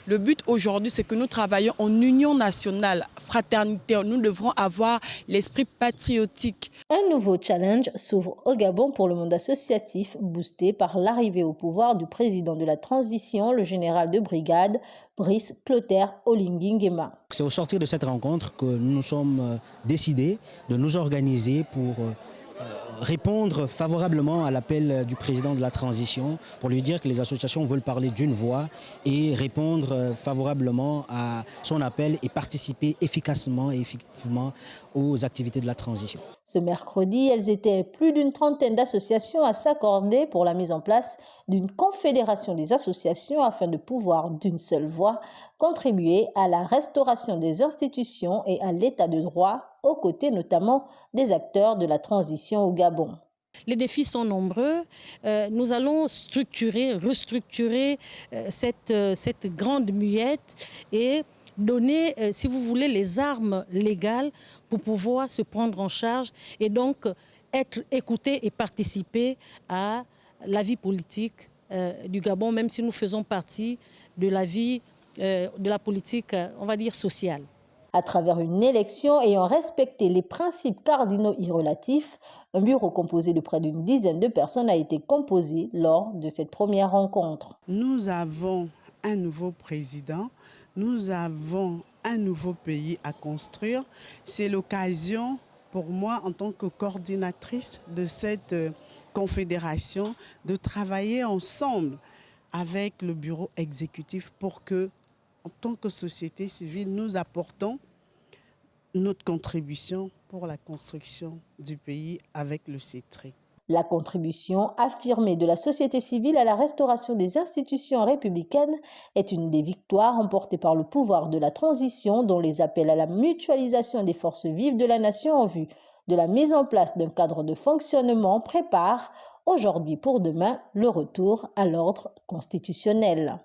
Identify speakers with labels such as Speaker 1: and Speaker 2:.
Speaker 1: Le but aujourd'hui, c'est que nous travaillons en union nationale, fraternité. Nous devrons avoir l'esprit patriotique.
Speaker 2: Un nouveau challenge s'ouvre au Gabon pour le monde associatif, boosté par l'arrivée au pouvoir du président de la transition, le général de brigade, Brice Clotaire Oligui Nguema.
Speaker 3: C'est au sortir de cette rencontre que nous sommes décidés de nous organiser pour répondre favorablement à l'appel du président de la transition pour lui dire que les associations veulent parler d'une voix et répondre favorablement à son appel et participer efficacement et effectivement aux activités de la transition.
Speaker 2: Ce mercredi, elles étaient plus d'une trentaine d'associations à s'accorder pour la mise en place d'une confédération des associations afin de pouvoir, d'une seule voix, contribuer à la restauration des institutions et à l'état de droit, aux côtés notamment des acteurs de la transition au Gabon.
Speaker 4: Les défis sont nombreux. Nous allons restructurer cette grande muette et donner, si vous voulez, les armes légales pour pouvoir se prendre en charge et donc être écouté et participer à la vie politique du Gabon, même si nous faisons partie de la vie de la politique, on va dire, sociale.
Speaker 2: À travers une élection ayant respecté les principes cardinaux irrelatifs, un bureau composé de près d'une dizaine de personnes a été composé lors de cette première rencontre.
Speaker 5: Nous avons un nouveau président, nous avons un nouveau pays à construire. C'est l'occasion pour moi, en tant que coordinatrice de cette confédération, de travailler ensemble avec le bureau exécutif pour que, en tant que société civile, nous apportons notre contribution pour la construction du pays avec le CETRI.
Speaker 2: La contribution affirmée de la société civile à la restauration des institutions républicaines est une des victoires remportées par le pouvoir de la transition, dont les appels à la mutualisation des forces vives de la nation en vue de la mise en place d'un cadre de fonctionnement préparent aujourd'hui pour demain le retour à l'ordre constitutionnel.